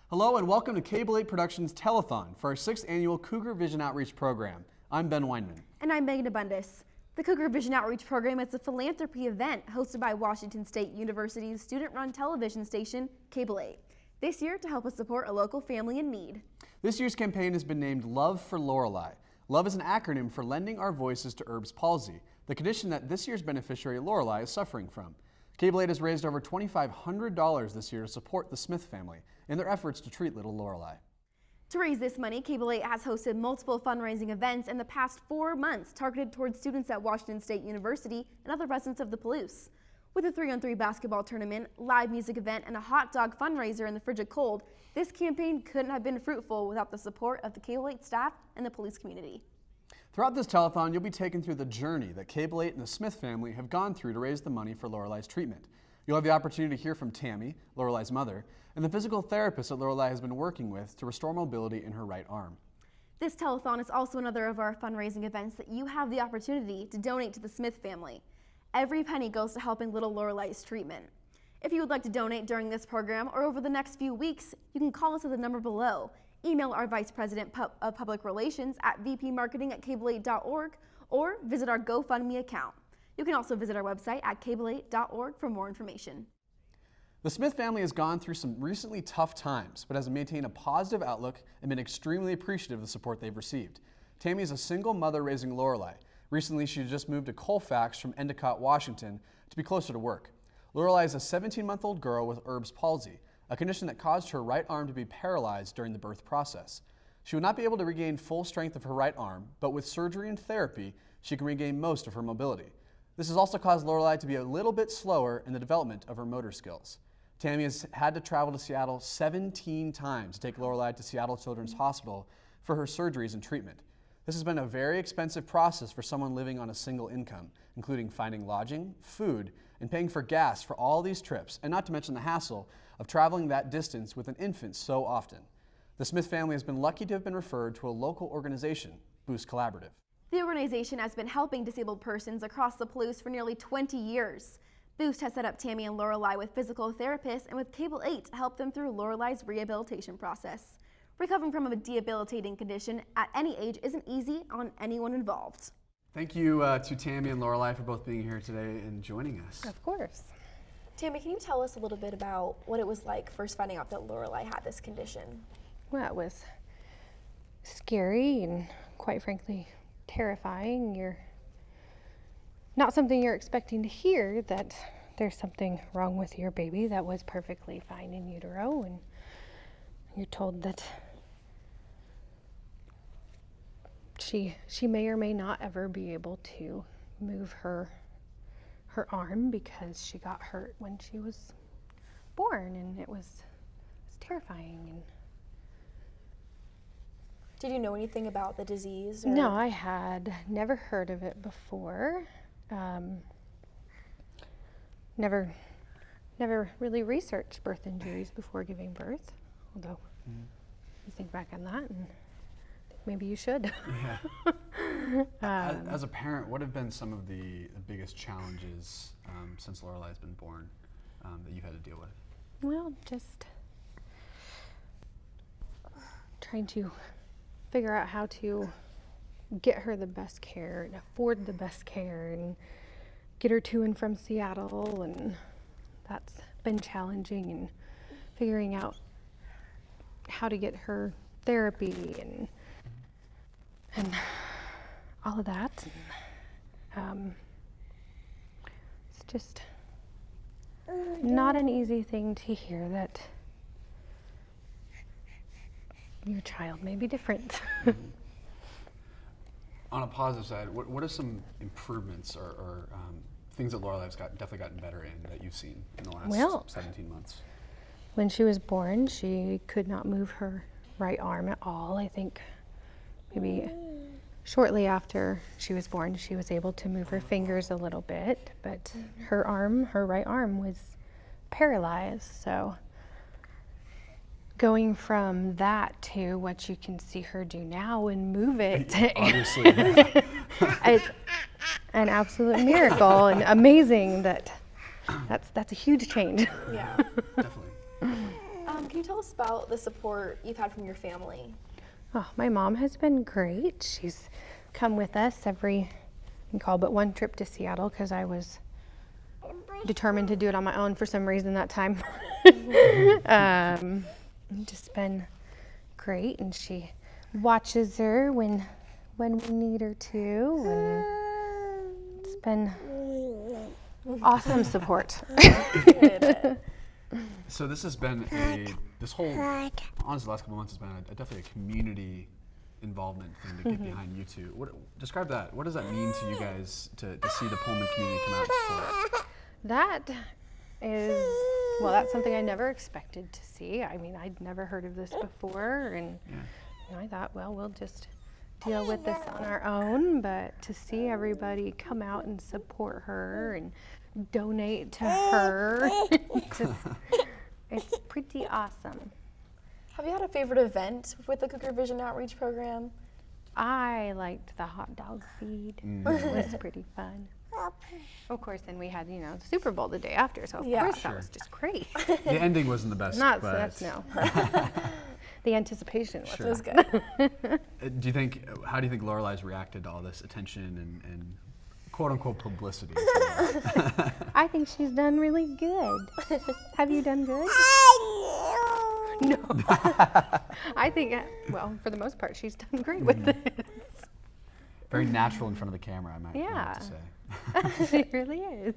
Hello and welcome to Cable 8 Productions Telethon for our 6th annual Cougar Vision Outreach Program. I'm Ben Weinman. And I'm Megan Abundis. The Cougar Vision Outreach Program is a philanthropy event hosted by Washington State University's student-run television station, Cable 8. This year to help us support a local family in need. This year's campaign has been named Love for Lorelei. LOVE is an acronym for Lending Our Voices to Erb's Palsy, the condition that this year's beneficiary Lorelei is suffering from. Cable 8 has raised over $2,500 this year to support the Smith family in their efforts to treat little Lorelei. To raise this money, Cable 8 has hosted multiple fundraising events in the past 4 months targeted towards students at Washington State University and other residents of the Palouse. With a 3-on-3 basketball tournament, live music event, and a hot dog fundraiser in the frigid cold, this campaign couldn't have been fruitful without the support of the Cable 8 staff and the Palouse community. Throughout this telethon, you'll be taken through the journey that Cable 8 and the Smith family have gone through to raise the money for Lorelei's treatment. You'll have the opportunity to hear from Tammy, Lorelei's mother, and the physical therapist that Lorelei has been working with to restore mobility in her right arm. This telethon is also another of our fundraising events that you have the opportunity to donate to the Smith family. Every penny goes to helping little Lorelei's treatment. If you would like to donate during this program or over the next few weeks, you can call us at the number below, email our Vice President of Public Relations at vpmarketing@cable8.org, or visit our GoFundMe account. You can also visit our website at cable8.org for more information. The Smith family has gone through some recently tough times, but has maintained a positive outlook and been extremely appreciative of the support they've received. Tammy is a single mother raising Lorelei. Recently, she just moved to Colfax from Endicott, Washington, to be closer to work. Lorelei is a 17-month-old girl with Erb's palsy, a condition that caused her right arm to be paralyzed during the birth process. She would not be able to regain full strength of her right arm, but with surgery and therapy, she can regain most of her mobility. This has also caused Lorelei to be a little bit slower in the development of her motor skills. Tammy has had to travel to Seattle 17 times to take Lorelei to Seattle Children's Hospital for her surgeries and treatment. This has been a very expensive process for someone living on a single income, including finding lodging, food, and paying for gas for all these trips, and not to mention the hassle of traveling that distance with an infant so often. The Smith family has been lucky to have been referred to a local organization, Boost Collaborative. The organization has been helping disabled persons across the Palouse for nearly 20 years. Boost has set up Tammy and Lorelei with physical therapists and with Cable 8 to help them through Lorelei's rehabilitation process. Recovering from a debilitating condition at any age isn't easy on anyone involved. Thank you to Tammy and Lorelei for both being here today and joining us. Of course. Tammy, can you tell us a little bit about what it was like first finding out that Lorelei had this condition? Well, it was scary and quite frankly terrifying. You're not something you're expecting to hear, that there's something wrong with your baby that was perfectly fine in utero, and you're told that she may or may not ever be able to move her arm because she got hurt when she was born, and it was terrifying. And did you know anything about the disease? Or? No, I had never heard of it before. Never really researched birth injuries before giving birth, although you think back on that and maybe you should. Yeah. As a parent, what have been some of the biggest challenges since Lorelei has been born that you've had to deal with? Well, just trying to figure out how to get her the best care and afford the best care and get her to and from Seattle, and that's been challenging, and figuring out how to get her therapy and all of that. And, it's just not an easy thing to hear that your child may be different. On a positive side, what are some improvements or things that Lorelei's definitely gotten better in that you've seen in the last 17 months? When she was born, she could not move her right arm at all. I think maybe shortly after she was born, she was able to move her fingers a little bit, but her right arm was paralyzed. So going from that to what you can see her do now and move it. Obviously. It's an absolute miracle and amazing that's a huge change. Yeah. Definitely. Can you tell us about the support you've had from your family? Oh, my mom has been great. She's come with us every, but one trip to Seattle because I was determined to do it on my own for some reason that time. Just been great, and she watches her when we need her to, and it's been awesome support. Good. So this has been honestly, the last couple months has been definitely a community involvement thing to get behind you two. Describe that. What does that mean to you guys to see the Pullman community come out and support? That is, that's something I never expected to see. I mean, I'd never heard of this before, and I thought, we'll just deal with this on our own, but to see everybody come out and support her and donate to her, it's pretty awesome. Have you had a favorite event with the Cougar Vision Outreach Program? I liked the hot dog feed. It was pretty fun. Of course, then we had, the Super Bowl the day after, so of course that was just great. The ending wasn't the best. No. The anticipation was. It was good. How do you think Lorelei's reacted to all this attention and quote unquote publicity? I think she's done really good. Have you done good? No. I think, for the most part, she's done great with this. Very natural in front of the camera, I might have to say. It really is.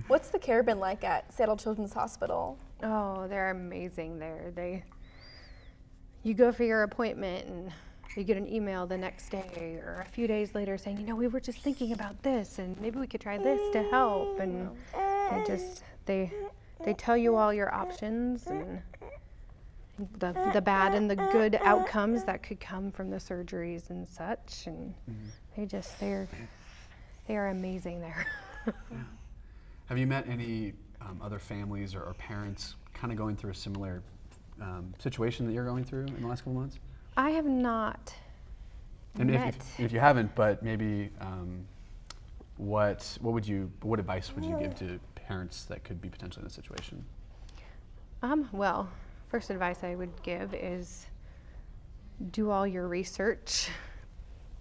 What's the care been like at Seattle Children's Hospital? Oh, they're amazing there. You go for your appointment and you get an email the next day or a few days later saying, we were just thinking about this and maybe we could try this to help. And they tell you all your options and the bad and the good outcomes that could come from the surgeries and such. And they are amazing there. Have you met any other families or parents kind of going through a similar situation that you're going through in the last couple months? I have not met. If you haven't, but maybe what advice would you give to parents that could be potentially in this situation? First advice I would give is do all your research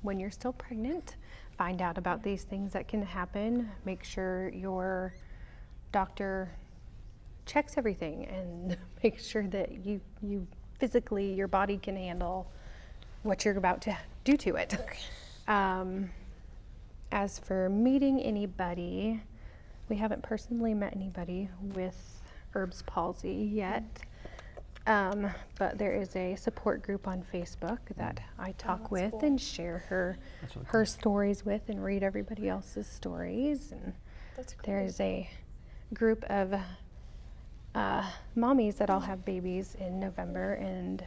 when you're still pregnant. Find out about these things that can happen. Make sure your doctor checks everything and make sure that you physically, your body can handle what you're about to do to it. As for meeting anybody, we haven't personally met anybody with Erb's palsy yet. But there is a support group on Facebook that I talk with and share her stories with and read everybody else's stories. And there is a group of mommies that all have babies in November, and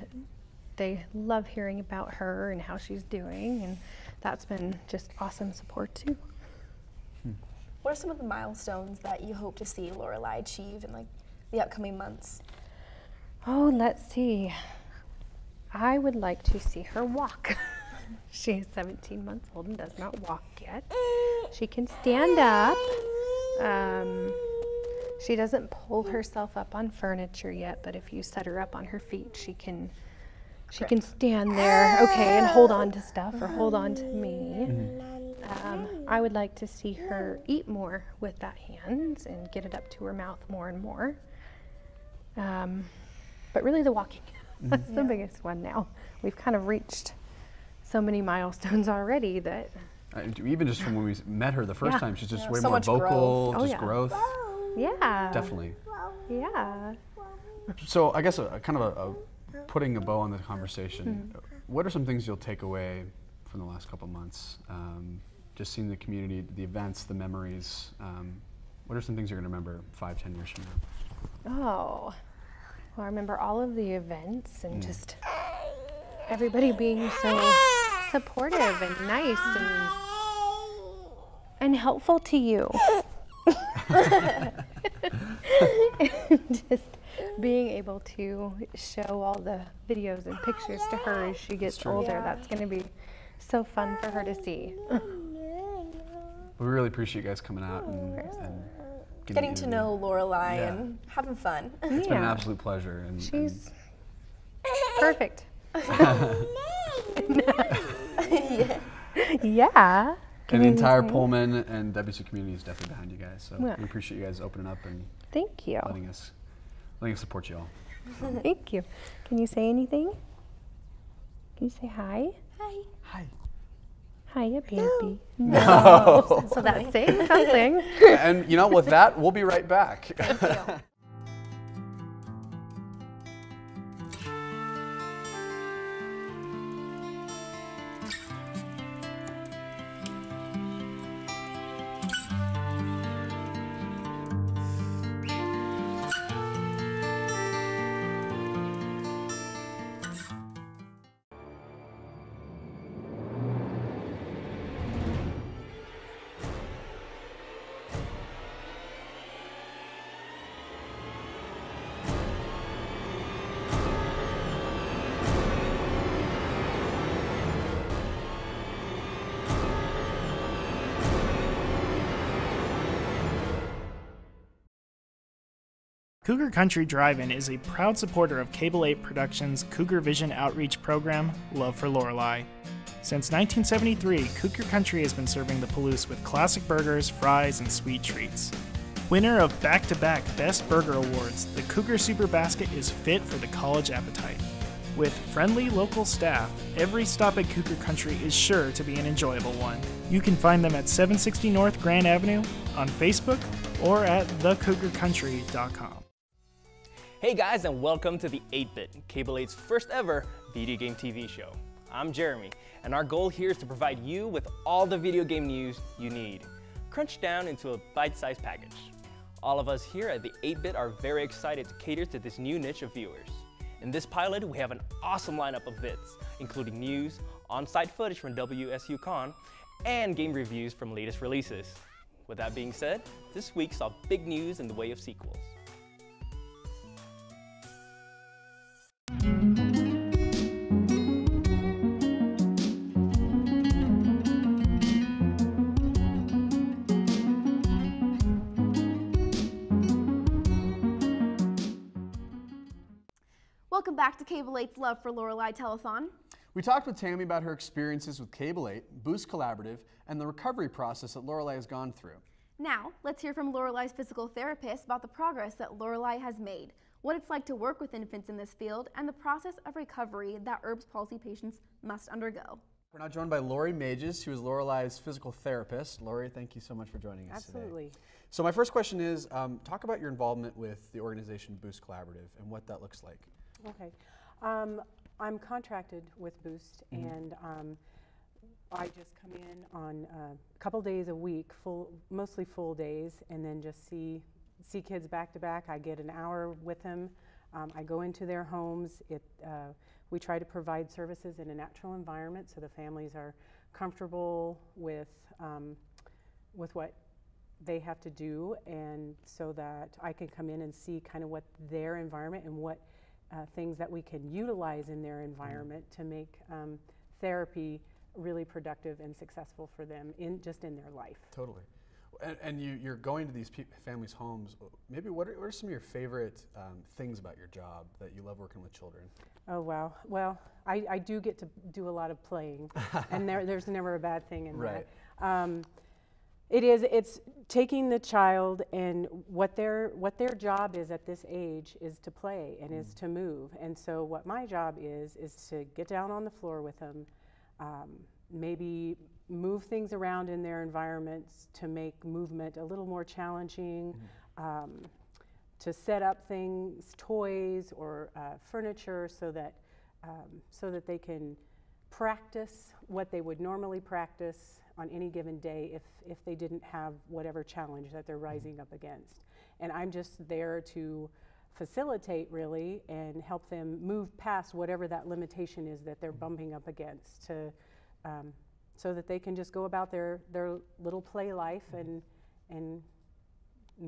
they love hearing about her and how she's doing, and that's been just awesome support too. What are some of the milestones that you hope to see Lorelei achieve in the upcoming months? Oh, let's see. I would like to see her walk. She is 17 months old and does not walk yet. She can stand up. She doesn't pull herself up on furniture yet, but if you set her up on her feet, she can stand there, and hold on to stuff or hold on to me. I would like to see her eat more with that hand and get it up to her mouth more and more. But really the walking, that's the biggest one now. We've kind of reached so many milestones already that... even just from when we met her the first time, she's just way so more much vocal, growth. growth. Yeah. Definitely. Yeah. So I guess putting a bow on the conversation, what are some things you'll take away from the last couple months? Just seeing the community, the events, the memories. What are some things you're going to remember 5-10 years from now? I remember all of the events and just everybody being so supportive and nice and helpful to you. being able to show all the videos and pictures to her as she gets older, that's going to be so fun for her to see. We really appreciate you guys coming out and getting to know Lorelei and having fun. It's been an absolute pleasure. And she's perfect. Yeah. And the entire Pullman and WSU community is definitely behind you guys. So we appreciate you guys opening up and thank you. letting us support you all. Thank you. Can you say anything? Can you say hi? Hi. Hi. Hiya, baby. No. So that's saying something. And you know, with that, we'll be right back. Thank you. Cougar Country Drive-In is a proud supporter of Cable 8 Productions' Cougar Vision outreach program, Love for Lorelei. Since 1973, Cougar Country has been serving the Palouse with classic burgers, fries, and sweet treats. Winner of back-to-back Best Burger Awards, the Cougar Super Basket is fit for the college appetite. With friendly local staff, every stop at Cougar Country is sure to be an enjoyable one. You can find them at 760 North Grand Avenue, on Facebook, or at thecougarcountry.com. Hey guys, and welcome to the 8-Bit, Cable 8's first ever video game TV show. I'm Jeremy, and our goal here is to provide you with all the video game news you need, crunched down into a bite-sized package. All of us here at the 8-Bit are very excited to cater to this new niche of viewers. In this pilot, we have an awesome lineup of bits, including news, on-site footage from WSUCon, and game reviews from latest releases. With that being said, this week saw big news in the way of sequels. Welcome back to Cable 8's Love for Lorelei Telethon. We talked with Tammy about her experiences with Cable 8, Boost Collaborative, and the recovery process that Lorelei has gone through. Now, let's hear from Lorelei's physical therapist about the progress that Lorelei has made, what it's like to work with infants in this field, and the process of recovery that Erb's palsy patients must undergo. We're now joined by Lori Mages, who is Lorelei's physical therapist. Lori, thank you so much for joining us Absolutely. today. So my first question is, talk about your involvement with the organization Boost Collaborative and what that looks like. Okay. I'm contracted with Boost, and I just come in on a couple days a week, mostly full days, and then just see kids back to back. I get an hour with them. I go into their homes. We try to provide services in a natural environment so the families are comfortable with what they have to do, and so that I can come in and see kind of what their environment and what things that we can utilize in their environment to make therapy really productive and successful for them just in their life. Totally. And you're going to these families' homes. Maybe what are some of your favorite things about your job that you love working with children? Oh, wow. Well, I do get to do a lot of playing, and there's never a bad thing in right. that. It's taking the child, and what their job is at this age is to play and is to move. And so what my job is to get down on the floor with them, maybe move things around in their environments to make movement a little more challenging, to set up things, toys or furniture, so that they can practice what they would normally practice on any given day if they didn't have whatever challenge that they're rising up against. And I'm just there to facilitate, really, and help them move past whatever that limitation is that they're bumping up against, so that they can just go about their little play life and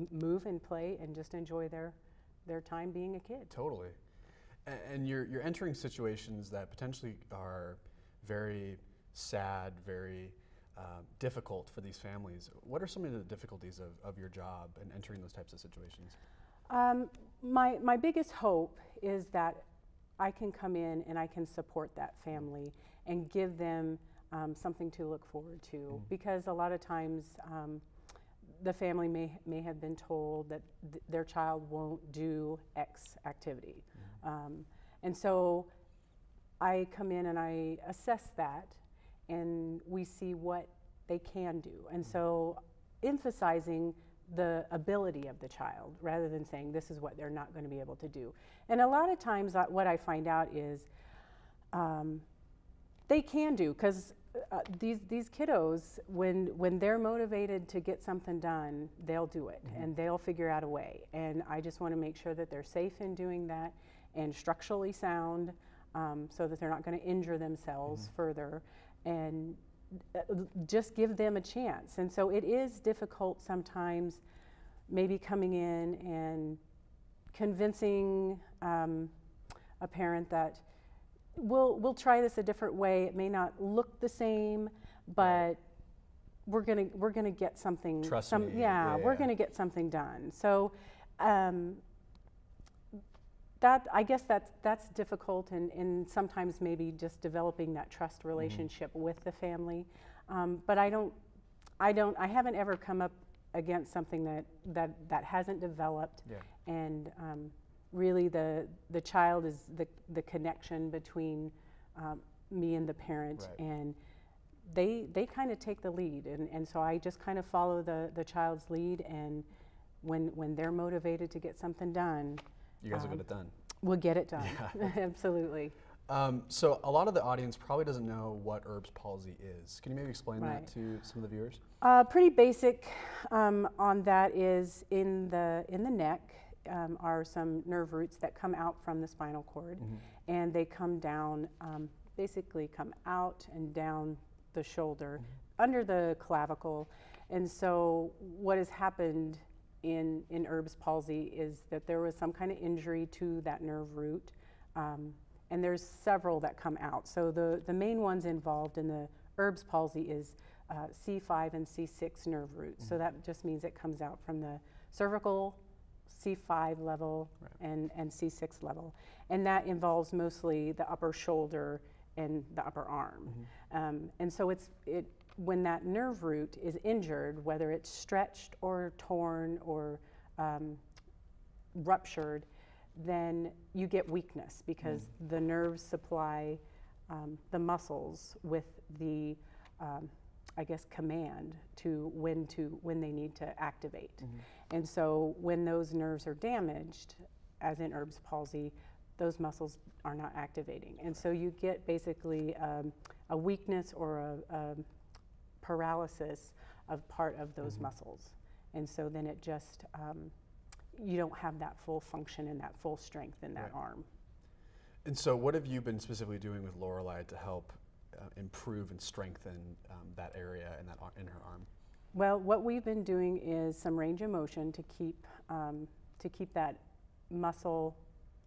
move and play and just enjoy their time being a kid. Totally. And you're entering situations that potentially are very sad, very difficult for these families. What are some of the difficulties of your job and entering those types of situations? My biggest hope is that I can come in and I can support that family and give them something to look forward to, because a lot of times the family may have been told that their child won't do X activity. And so I come in and I assess that, and we see what they can do. And so emphasizing the ability of the child rather than saying this is what they're not going to be able to do. And a lot of times what I find out is they can do, because these kiddos, when they're motivated to get something done, they'll do it and they'll figure out a way. And I just want to make sure that they're safe in doing that and structurally sound, so that they're not going to injure themselves further, and just give them a chance. And so it is difficult sometimes, maybe coming in and convincing a parent that we'll try this a different way. It may not look the same, but we're gonna get something. Trust me. We're gonna get something done. So that, I guess that's difficult, and sometimes maybe just developing that trust relationship with the family. But I haven't ever come up against something that hasn't developed. And really the child is the connection between me and the parent, and they kind of take the lead, and so I just kind of follow the child's lead, and when they're motivated to get something done, you guys will get it done. We'll get it done. Absolutely. So a lot of the audience probably doesn't know what Erb's palsy is. Can you maybe explain that to some of the viewers? Pretty basic on that is in the neck are some nerve roots that come out from the spinal cord, and they come down, basically come out and down the shoulder, under the clavicle. And so what has happened in Erb's palsy is that there was some kind of injury to that nerve root, and there's several that come out. So the main ones involved in the Erb's palsy is C5 and C6 nerve roots. So that just means it comes out from the cervical C5 level and C6 level, and that involves mostly the upper shoulder and the upper arm. And so when that nerve root is injured, whether it's stretched or torn or ruptured, then you get weakness, because the nerves supply the muscles with the I guess command to when they need to activate. And so when those nerves are damaged, as in Erb's palsy, those muscles are not activating, and so you get basically a weakness or a paralysis of part of those muscles, and so then it just you don't have that full function and that full strength in that arm. And so what have you been specifically doing with Lorelei to help improve and strengthen that area in her arm? Well, what we've been doing is some range of motion to keep that muscle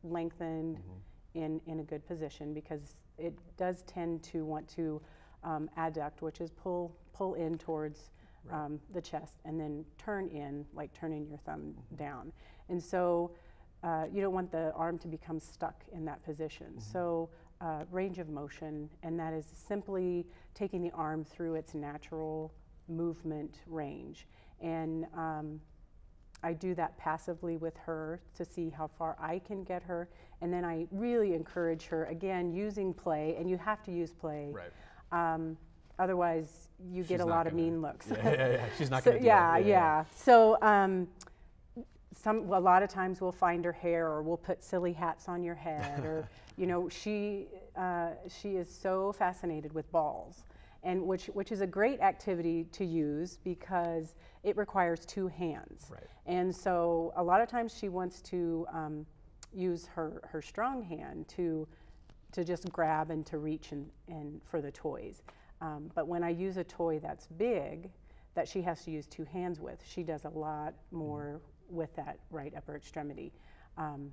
lengthened in a good position, because it does tend to want to adduct, which is pull in towards the chest, and then turn in, like turning your thumb down. And so you don't want the arm to become stuck in that position. So range of motion, and that is simply taking the arm through its natural movement range. And I do that passively with her to see how far I can get her, and then I really encourage her, again, using play, and you have to use play. Otherwise, you get a lot of mean looks. She's not going to do it. So a lot of times we'll find her hair, or we'll put silly hats on your head, or she is so fascinated with balls, and which is a great activity to use because it requires two hands. And so a lot of times she wants to use her strong hand to just grab and to reach and for the toys. But when I use a toy that's big, that she has to use two hands with, she does a lot more with that right upper extremity.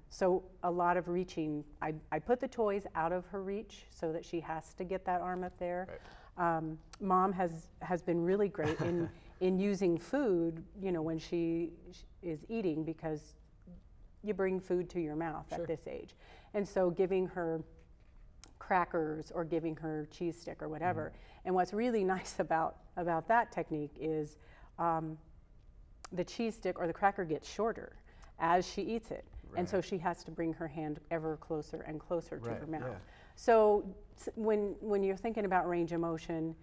So a lot of reaching, I put the toys out of her reach so that she has to get that arm up there. Right. Mom has been really great in using food, you know, when she is eating, because you bring food to your mouth at this age. And so giving her crackers or giving her cheese stick or whatever. And what's really nice about that technique is the cheese stick or the cracker gets shorter as she eats it. Right. And so she has to bring her hand ever closer and closer to her mouth. Yeah. So when you're thinking about range of motion,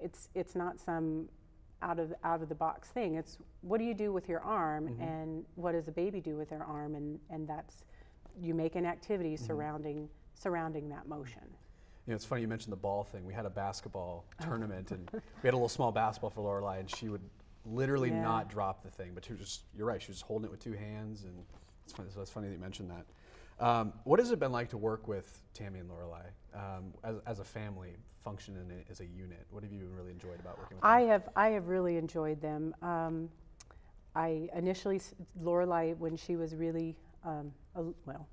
it's not some out of the box thing. It's what do you do with your arm, and what does a baby do with their arm, and that's, you make an activity surrounding that motion. You know, it's funny you mentioned the ball thing. We had a basketball tournament, and we had a little small basketball for Lorelei, and she would literally not drop the thing, but she was just, you're right, she was just holding it with 2 hands, and it's funny, so it's funny that you mentioned that. What has it been like to work with Tammy and Lorelei as a family, function as a unit? What have you really enjoyed about working with them? I have really enjoyed them. I initially, Lorelei, when she was really,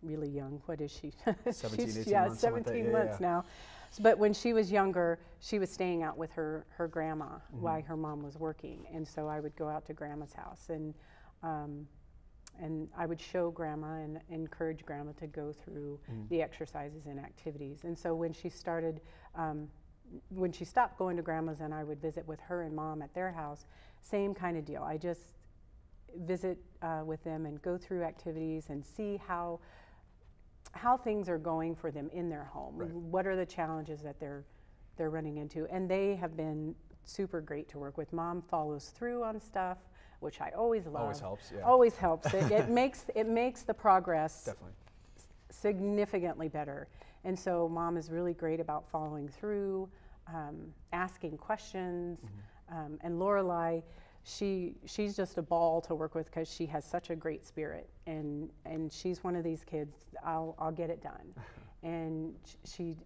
really young, what is she? 17, 18 yeah, months. 17 months now. But when she was younger, she was staying out with her grandma while her mom was working. And so I would go out to grandma's house, and I would show grandma and encourage grandma to go through the exercises and activities. And so when she started, when she stopped going to grandma's and I would visit with her and mom at their house, same kind of deal. I just visit with them and go through activities and see how things are going for them in their home. Right. What are the challenges that they're running into? And they have been super great to work with. Mom follows through on stuff, which I always love. Always helps, yeah. Always helps. It makes the progress definitely significantly better. And so Mom is really great about following through, asking questions, and Lorelei, she's just a ball to work with because she has such a great spirit, and she's one of these kids, I'll get it done. And she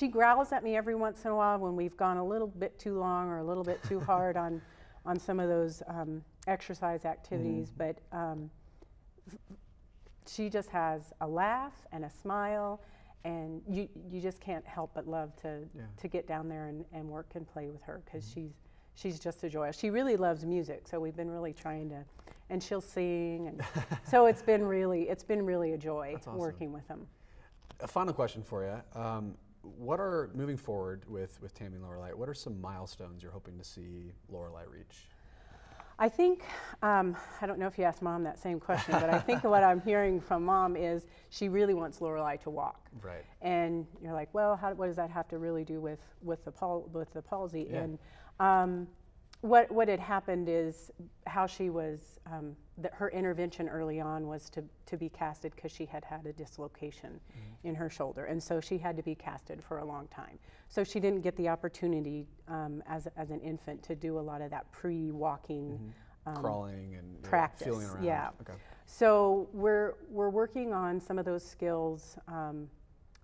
growls at me every once in a while when we've gone a little bit too long or a little bit too hard on some of those exercise activities, but she just has a laugh and a smile, and you just can't help but love to get down there and work and play with her, because she's just a joy. She really loves music, so we've been really trying to, and she'll sing, and so it's been really a joy working with them. A final question for you. What are, moving forward with Tammy and Lorelei, what are some milestones you're hoping to see Lorelei reach? I think, I don't know if you asked Mom that same question, but I think what I'm hearing from Mom is she really wants Lorelei to walk. Right. And you're like, well, what does that have to really do with the palsy? Yeah. And what had happened is how she was, her intervention early on was to be casted because she had a dislocation in her shoulder, and so she had to be casted for a long time. So she didn't get the opportunity as an infant to do a lot of that pre-walking crawling and practice. Feeling around. Yeah. Okay. So we're working on some of those skills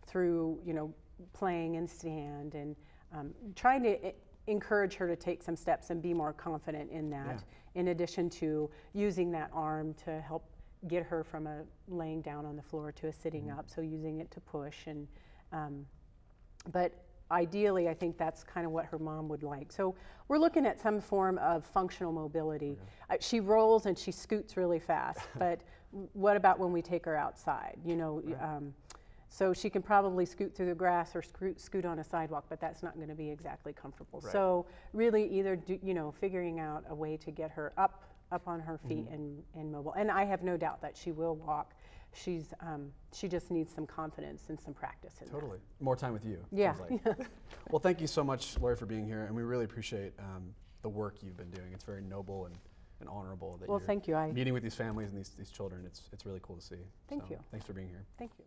through playing and stand, and trying to encourage her to take some steps and be more confident in that, in addition to using that arm to help get her from a laying down on the floor to a sitting up, so using it to push. And but ideally, I think that's kind of what her mom would like. So we're looking at some form of functional mobility. She rolls and she scoots really fast, but what about when we take her outside? So she can probably scoot through the grass or scoot on a sidewalk, but that's not going to be exactly comfortable. Right. So really either figuring out a way to get her up on her feet and mobile. And I have no doubt that she will walk. She just needs some confidence and some practice in Totally. More time with you. Yeah. Like. Well, thank you so much, Lori, for being here, and we really appreciate the work you've been doing. It's very noble and honorable that thank you. Meeting with these families and these children. It's really cool to see. Thank you. Thanks for being here. Thank you.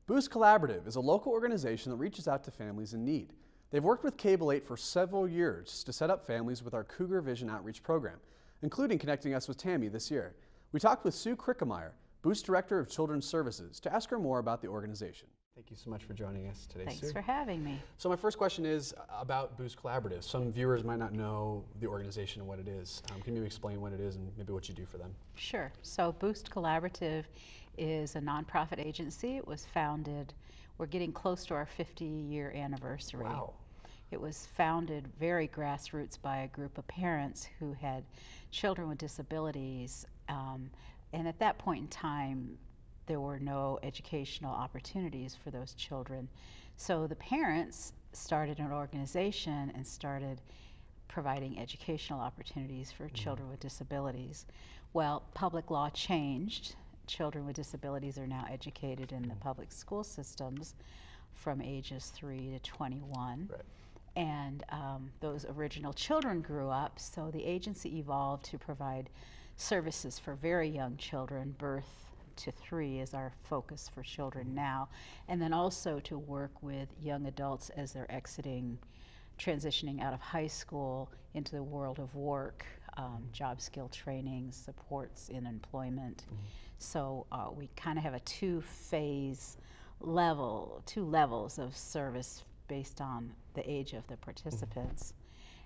Boost Collaborative is a local organization that reaches out to families in need. They've worked with Cable 8 for several years to set up families with our Cougar Vision Outreach program, including connecting us with Tammy this year. We talked with Sue Krickemeyer, Boost Director of Children's Services, to ask her more about the organization. Thank you so much for joining us today, Sue. Thanks for having me. So my first question is about Boost Collaborative. Some viewers might not know the organization and what it is. Can you explain what it is and maybe what you do for them? Sure. So Boost Collaborative is a nonprofit agency. It was founded, we're getting close to our 50-year anniversary. Wow. It was founded very grassroots by a group of parents who had children with disabilities. And at that point in time, there were no educational opportunities for those children. So the parents started an organization and started providing educational opportunities for children with disabilities. Well, public law changed. Children with disabilities are now educated in the public school systems from ages 3 to 21. Right. And those original children grew up, so the agency evolved to provide services for very young children. Birth to 3 is our focus for children now, and then also to work with young adults as they're transitioning out of high school into the world of work, job skill training, supports in employment. So we kind of have a two levels of service based on the age of the participants.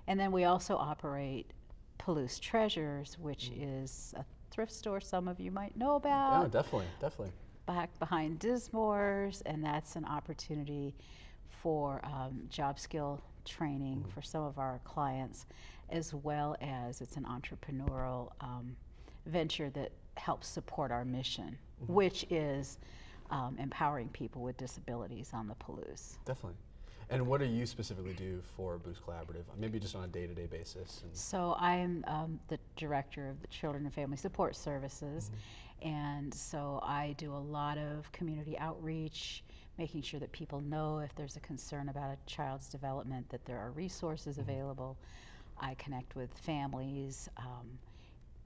And then we also operate Palouse Treasures, which is a thrift store some of you might know about. Yeah, definitely, definitely. Back behind Dismore's, and that's an opportunity for job skill training for some of our clients, as well as it's an entrepreneurial venture that helps support our mission, which is empowering people with disabilities on the Palouse. Definitely. And what do you specifically do for Boost Collaborative, maybe just on a day-to-day basis? So I'm the director of the Children and Family Support Services, and so I do a lot of community outreach, making sure that people know if there's a concern about a child's development, that there are resources available. I connect with families.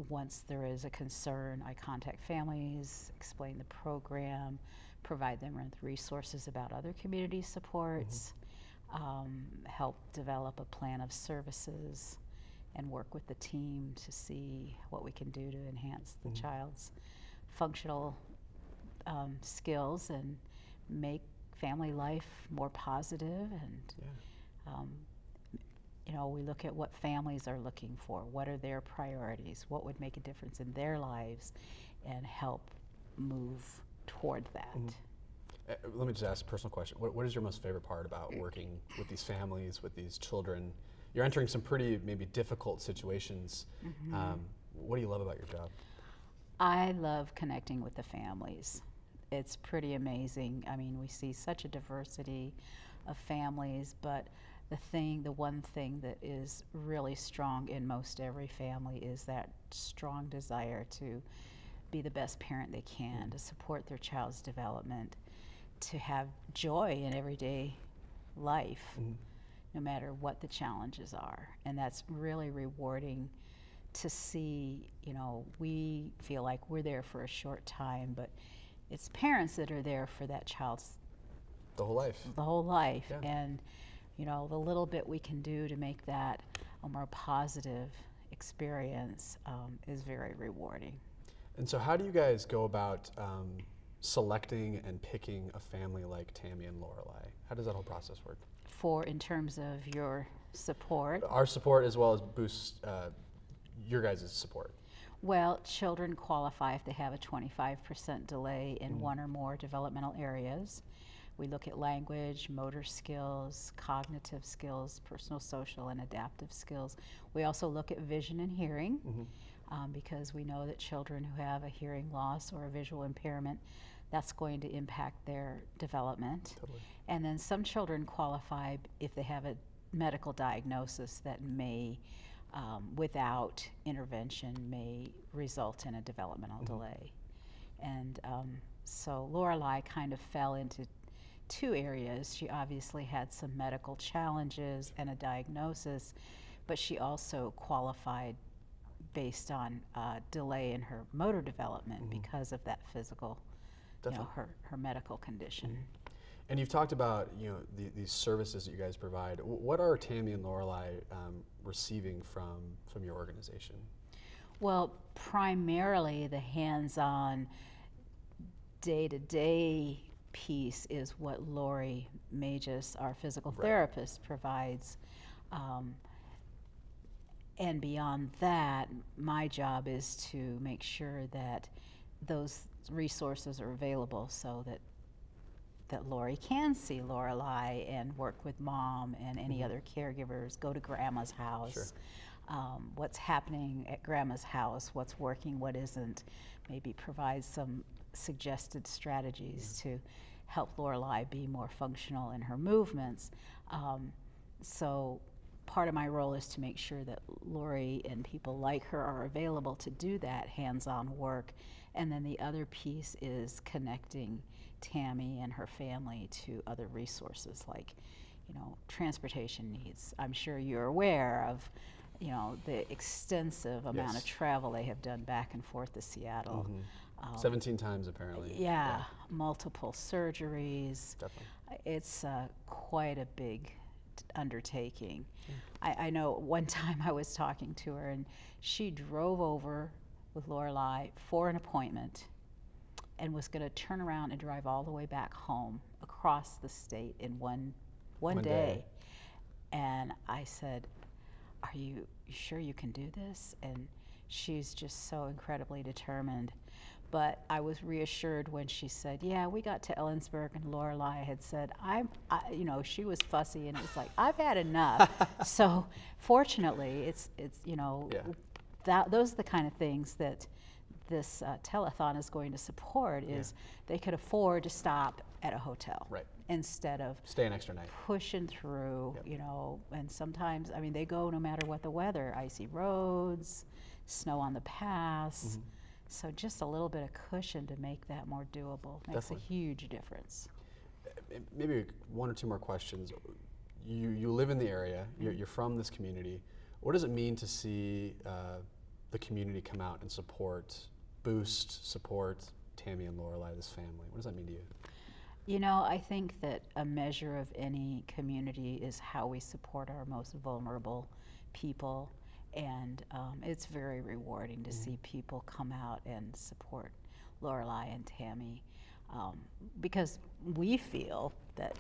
Once there is a concern, I contact families, explain the program, provide them with resources about other community supports, help develop a plan of services, and work with the team to see what we can do to enhance the child's functional skills and make family life more positive. And you know, we look at what families are looking for, what are their priorities, what would make a difference in their lives, and help move toward that. Let me just ask a personal question. What is your most favorite part about working with these families, with these children? You're entering some pretty maybe difficult situations. What do you love about your job? I love connecting with the families. It's pretty amazing. I mean, we see such a diversity of families, but the one thing that is really strong in most every family is that strong desire to be the best parent they can, to support their child's development, to have joy in everyday life, no matter what the challenges are. And that's really rewarding to see. You know, we feel like we're there for a short time, but it's parents that are there for that child's the whole life. The whole life. Yeah. And you know, the little bit we can do to make that a more positive experience is very rewarding. And so how do you guys go about selecting and picking a family like Tammy and Lorelei? How does that whole process work? In terms of your support? Our support, as well as Boost, your guys' support. Well, children qualify if they have a 25% delay in one or more developmental areas. We look at language, motor skills, cognitive skills, personal, social, and adaptive skills. We also look at vision and hearing, because we know that children who have a hearing loss or a visual impairment, that's going to impact their development. Totally. And then some children qualify if they have a medical diagnosis that may, without intervention, may result in a developmental delay. And so Lorelei kind of fell into two areas. She obviously had some medical challenges and a diagnosis, but she also qualified based on delay in her motor development because of that physical, you know, her medical condition. And you've talked about, you know, these services that you guys provide. What are Tammy and Lorelei receiving from your organization? Well, primarily the hands-on, day-to-day piece is what Lori Magis, our physical therapist, provides. And beyond that, my job is to make sure that those resources are available so that Lori can see Lorelei and work with mom and any other caregivers, go to grandma's house, what's happening at grandma's house, what's working, what isn't, maybe provide some suggested strategies to help Lorelei be more functional in her movements. So part of my role is to make sure that Lori and people like her are available to do that hands-on work. And then the other piece is connecting Tammy and her family to other resources like, you know, transportation needs. I'm sure you're aware of, you know, the extensive amount of travel they have done back and forth to Seattle. 17 times apparently. Yeah, multiple surgeries. Definitely. It's quite a big undertaking. I know one time I was talking to her and she drove over with Lorelei for an appointment and was going to turn around and drive all the way back home across the state in one day. And I said, are you sure you can do this? And she's just so incredibly determined. But I was reassured when she said, yeah, we got to Ellensburg and Lorelei had said, you know, she was fussy and it was like, I've had enough. So fortunately, it's you know, those are the kind of things that this telethon is going to support is they could afford to stop at a hotel instead of stay an extra night, pushing through, you know, and sometimes, I mean, they go no matter what the weather, icy roads, snow on the pass. So just a little bit of cushion to make that more doable makes a huge difference. Maybe one or two more questions. You live in the area, you're from this community. What does it mean to see the community come out and support Tammy and Lorelei, this family? What does that mean to you? You know, I think that a measure of any community is how we support our most vulnerable people. And it's very rewarding to see people come out and support Lorelei and Tammy because we feel that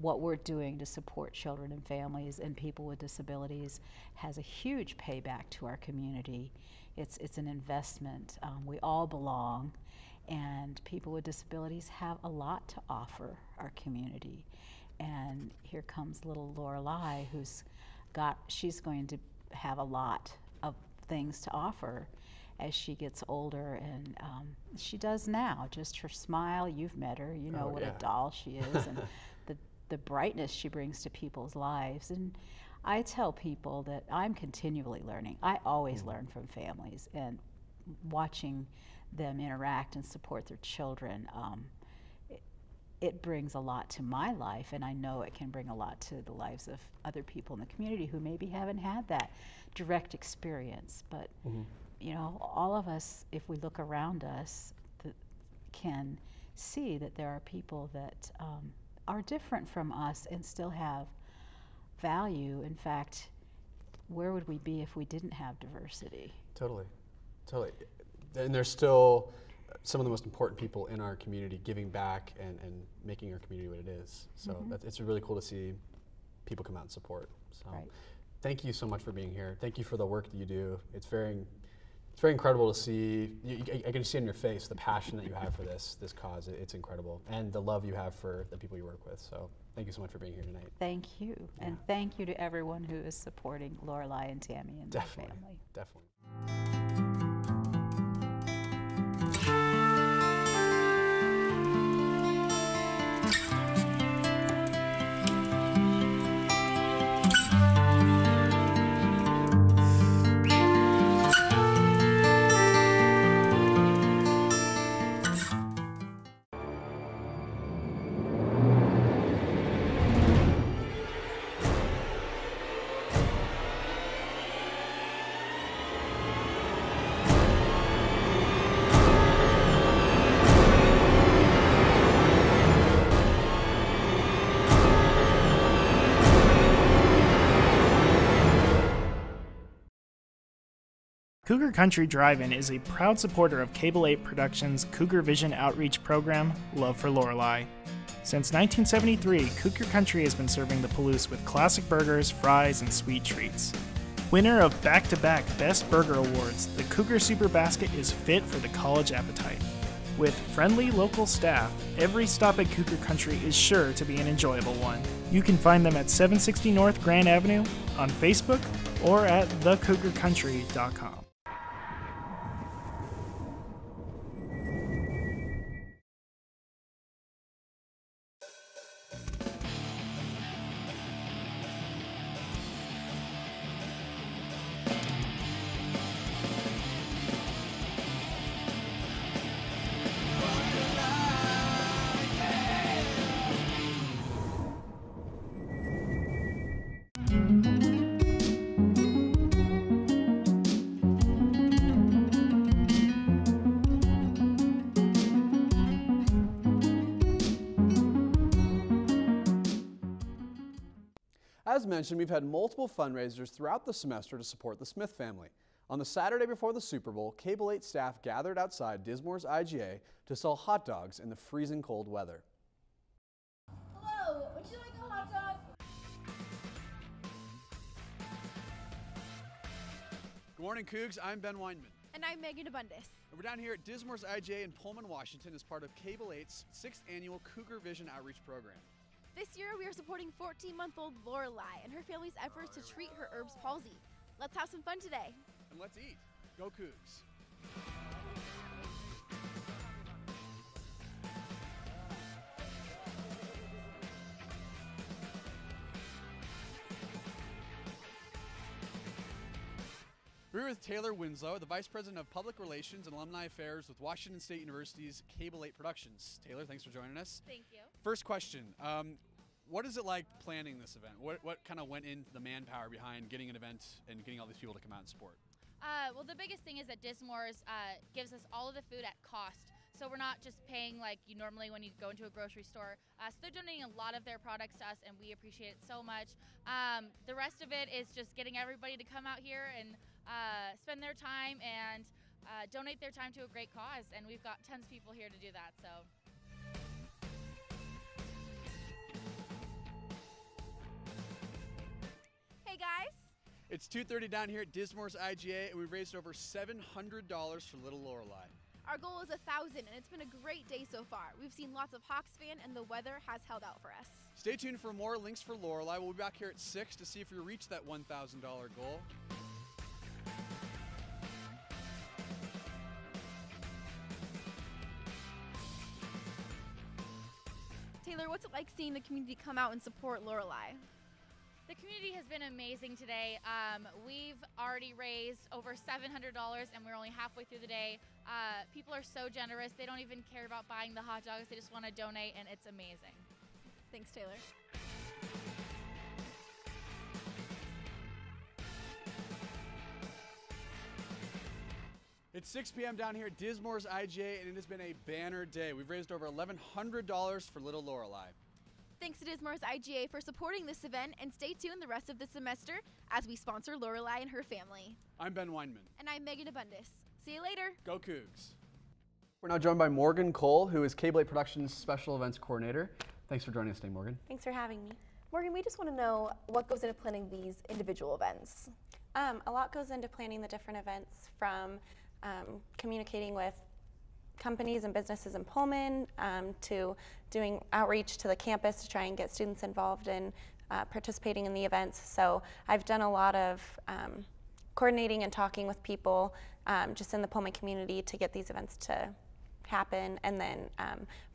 what we're doing to support children and families and people with disabilities has a huge payback to our community. It's an investment. We all belong, and people with disabilities have a lot to offer our community. And here comes little Lorelei, she's going to have a lot of things to offer as she gets older, and she does now. Just her smile, you've met her, you know what a doll she is, and the brightness she brings to people's lives. And I tell people that I'm continually learning. I always learn from families, and watching them interact and support their children, it brings a lot to my life, and I know it can bring a lot to the lives of other people in the community who maybe haven't had that direct experience. But you know, all of us, if we look around us, can see that there are people that are different from us and still have value. In fact, where would we be if we didn't have diversity? Totally. And there's still some of the most important people in our community giving back and making our community what it is. So it's really cool to see people come out and support. So thank you so much for being here. Thank you for the work that you do. It's very incredible to see. I can see in your face the passion that you have for this cause. It's incredible, and the love you have for the people you work with. So thank you so much for being here tonight. Thank you, and thank you to everyone who is supporting Lorelei and Tammy and their family. Definitely. Cougar Country Drive-In is a proud supporter of Cable 8 Productions' Cougar Vision outreach program, Love for Lorelei. Since 1973, Cougar Country has been serving the Palouse with classic burgers, fries, and sweet treats. Winner of back-to-back Best Burger Awards, the Cougar Super Basket is fit for the college appetite. With friendly local staff, every stop at Cougar Country is sure to be an enjoyable one. You can find them at 760 North Grand Avenue, on Facebook, or at thecougarcountry.com. As mentioned, we've had multiple fundraisers throughout the semester to support the Smith family. On the Saturday before the Super Bowl, Cable 8 staff gathered outside Dismore's IGA to sell hot dogs in the freezing cold weather. Hello, would you like a hot dog? Good morning, Cougs. I'm Ben Weinman. And I'm Megan Abundis. And we're down here at Dismore's IGA in Pullman, Washington as part of Cable 8's 6th annual Cougar Vision Outreach Program. This year we are supporting 14-month-old Lorelei and her family's efforts to treat her Erb's palsy. Let's have some fun today. And let's eat. Go Cougs. We're with Taylor Winslow, the Vice President of Public Relations and Alumni Affairs with Washington State University's Cable 8 Productions. Taylor, thanks for joining us. Thank you. First question, what is it like planning this event? What kind of went into the manpower behind getting an event and getting all these people to come out and support? Well, the biggest thing is that Dismore's gives us all of the food at cost. So we're not just paying like you normally when you go into a grocery store. So they're donating a lot of their products to us, and we appreciate it so much. The rest of it is just getting everybody to come out here and spend their time and donate their time to a great cause. And we've got tons of people here to do that. So. Hey guys. It's 2:30 down here at Dismore's IGA, and we've raised over $700 for little Lorelei. Our goal is 1,000, and it's been a great day so far. We've seen lots of Hawks fan, and the weather has held out for us. Stay tuned for more links for Lorelei. We'll be back here at 6 to see if we reach that $1,000 goal. Taylor, what's it like seeing the community come out and support Lorelei? The community has been amazing today. We've already raised over $700 and we're only halfway through the day. People are so generous. They don't even care about buying the hot dogs. They just want to donate, and it's amazing. Thanks, Taylor. It's 6 p.m. down here at Dismore's IGA, and it has been a banner day. We've raised over $1,100 for little Lorelei. Thanks to Dismore's IGA for supporting this event, and stay tuned the rest of the semester as we sponsor Lorelei and her family. I'm Ben Weinman. And I'm Megan Abundis. See you later. Go Cougs. We're now joined by Morgan Cole, who is Cable 8 Productions Special Events Coordinator. Thanks for joining us today, Morgan. Thanks for having me. Morgan, we just want to know what goes into planning these individual events. A lot goes into planning the different events, from communicating with companies and businesses in Pullman, to doing outreach to the campus to try and get students involved in participating in the events. So I've done a lot of coordinating and talking with people just in the Pullman community to get these events to happen, and then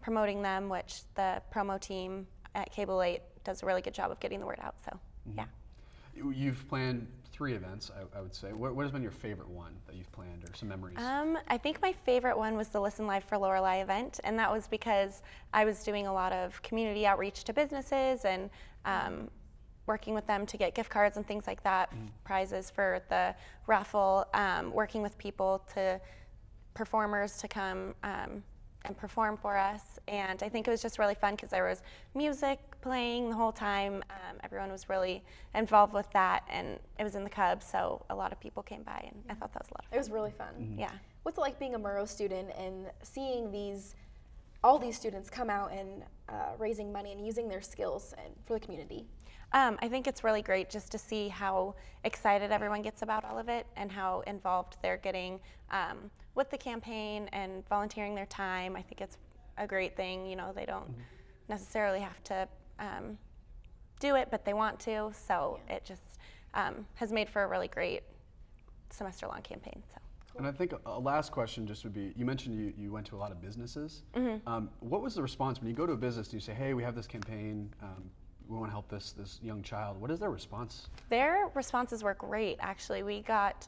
promoting them, which the promo team at Cable 8 does a really good job of getting the word out. So yeah. You've planned 3 events, I would say. What has been your favorite one that you've planned, or some memories? I think my favorite one was the Listen Live for Lorelei event, and that was because I was doing a lot of community outreach to businesses and working with them to get gift cards and things like that, prizes for the raffle, working with people performers to come perform for us. And I think it was just really fun because there was music playing the whole time. Everyone was really involved with that, and it was in the Cubs, so a lot of people came by, and I thought that was a lot of fun. It was really fun. Mm-hmm. Yeah. What's it like being a Murrow student and seeing all these students come out and raising money and using their skills for the community? I think it's really great just to see how excited everyone gets about all of it and how involved they're getting with the campaign and volunteering their time. I think it's a great thing. You know, they don't necessarily have to do it, but they want to. So it just has made for a really great semester-long campaign. So. And I think a last question just would be, you mentioned you went to a lot of businesses. Mm-hmm. What was the response when you go to a business and you say, hey, we have this campaign, we want to help this young child? What is their response? Their responses were great, actually. We got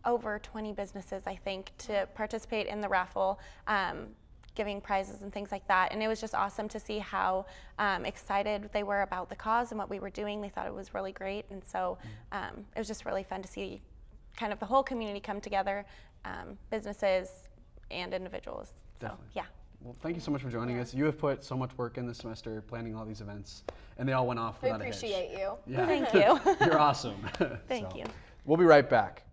over 20 businesses, I think, to participate in the raffle, giving prizes and things like that. And it was just awesome to see how excited they were about the cause and what we were doing. They thought it was really great. And so it was just really fun to see kind of the whole community come together, businesses and individuals. Definitely. So, yeah. Well, thank you so much for joining us. You have put so much work in this semester planning all these events, and they all went off without a hitch. We appreciate you. Yeah. Thank you. You're awesome. Thank you. We'll be right back.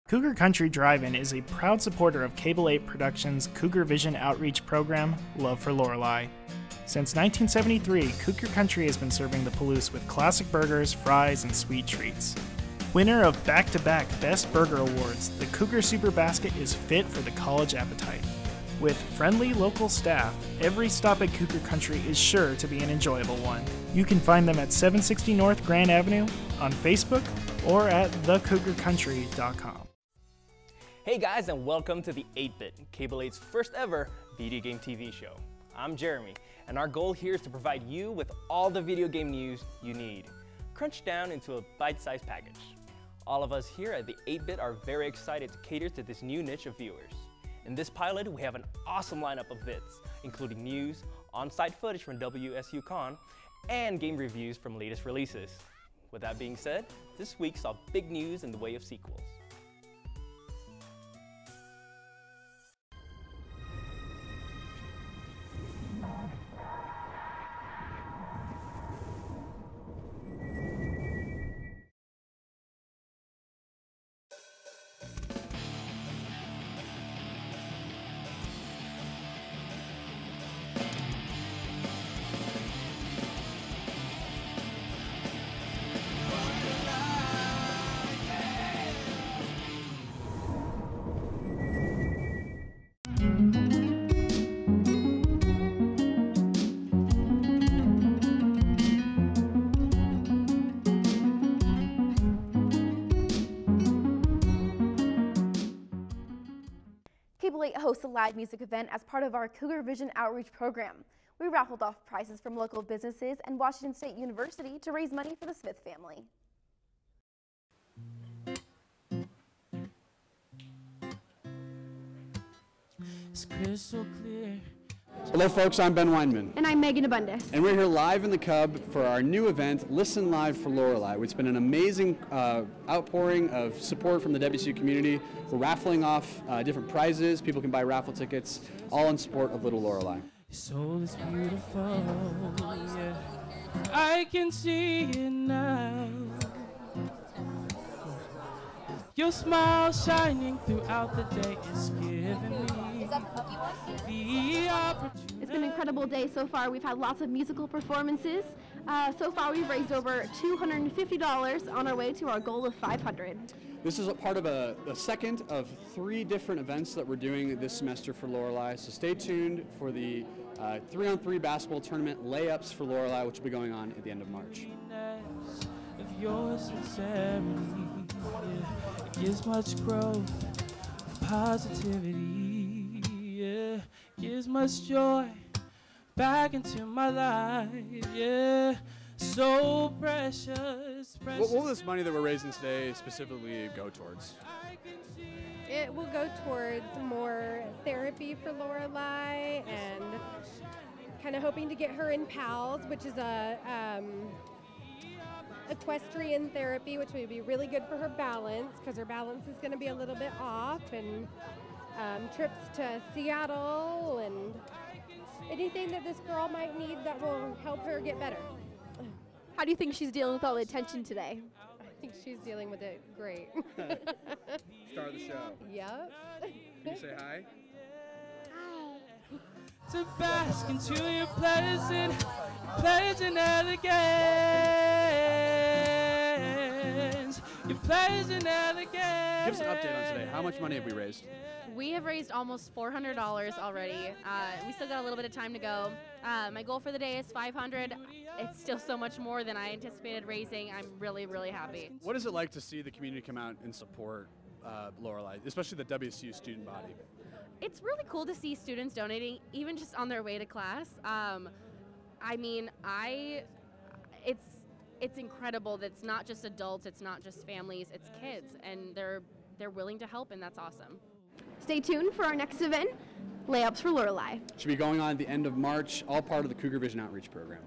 Cougar Country Drive-In is a proud supporter of Cable 8 Productions' Cougar Vision outreach program, Love for Lorelei. Since 1973, Cougar Country has been serving the Palouse with classic burgers, fries, and sweet treats. Winner of back-to-back Best Burger Awards, the Cougar Super Basket is fit for the college appetite. With friendly local staff, every stop at Cougar Country is sure to be an enjoyable one. You can find them at 760 North Grand Avenue, on Facebook, or at thecougarcountry.com. Hey guys, and welcome to the 8-Bit, Cable 8's first ever video game TV show. I'm Jeremy, and our goal here is to provide you with all the video game news you need, crunched down into a bite-sized package. All of us here at the 8-Bit are very excited to cater to this new niche of viewers. In this pilot, we have an awesome lineup of bits, including news, on-site footage from WSUCon, and game reviews from latest releases. With that being said, this week saw big news in the way of sequels. Cable 8 hosts a live music event as part of our Cougar Vision outreach program. We raffled off prizes from local businesses and Washington State University to raise money for the Smith family. It's crystal clear. Hello folks, I'm Ben Weinman. And I'm Megan Abundis. And we're here live in the Cub for our new event, Listen Live for Lorelei. It's been an amazing outpouring of support from the WSU community. We're raffling off different prizes. People can buy raffle tickets, all in support of little Lorelei. Your soul is beautiful, yeah. I can see it now. Your smile shining throughout the day is giving me the opportunity. It's been an incredible day so far. We've had lots of musical performances. So far, we've raised over $250 on our way to our goal of $500. This is a part of a second of 3 different events that we're doing this semester for Lorelei. So stay tuned for the 3-on-3 basketball tournament layups for Lorelei, which will be going on at the end of March. Of your sincerity, it gives much growth, positivity, yeah, gives much joy back into my life, yeah, so precious. What will this money that we're raising today specifically go towards? It will go towards more therapy for Lorelei and kind of hoping to get her in PALS, which is a equestrian therapy, which would be really good for her balance because her balance is going to be a little bit off, and trips to Seattle and anything that this girl might need that will help her get better. How do you think she's dealing with all the attention today? I think she's dealing with it great. Star of the show. Yep. Can you say hi? To bask into your pleasant elegance, your pleasant elegance. Give us an update on today. How much money have we raised? We have raised almost $400 already. We still got a little bit of time to go. My goal for the day is $500. It's still so much more than I anticipated raising. I'm really, really happy. What is it like to see the community come out and support Lorelei, especially the WSU student body? It's really cool to see students donating, even just on their way to class. It's incredible that it's not just adults, it's not just families, it's kids, and they're willing to help, and that's awesome. Stay tuned for our next event, Layups for Lorelei. Should be going on at the end of March, all part of the Cougar Vision Outreach Program.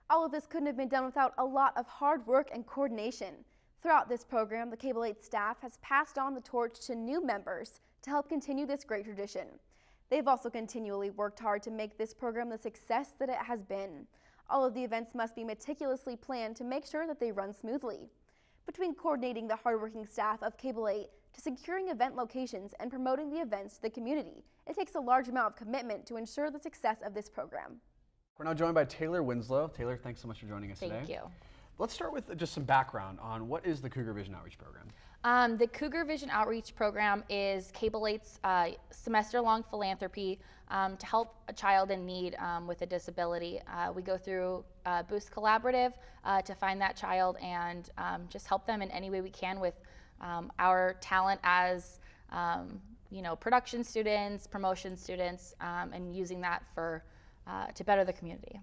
All of this couldn't have been done without a lot of hard work and coordination. Throughout this program, the Cable 8 staff has passed on the torch to new members to help continue this great tradition. They've also continually worked hard to make this program the success that it has been. All of the events must be meticulously planned to make sure that they run smoothly. Between coordinating the hardworking staff of Cable 8 to securing event locations and promoting the events to the community, it takes a large amount of commitment to ensure the success of this program. We're now joined by Taylor Winslow. Taylor, thanks so much for joining us today. Thank you. Let's start with just some background on what is the Cougar Vision Outreach Program. The Cougar Vision Outreach Program is Cable 8's semester-long philanthropy to help a child in need with a disability. We go through Boost Collaborative to find that child and just help them in any way we can with our talent as production students, promotion students, and using that for to better the community.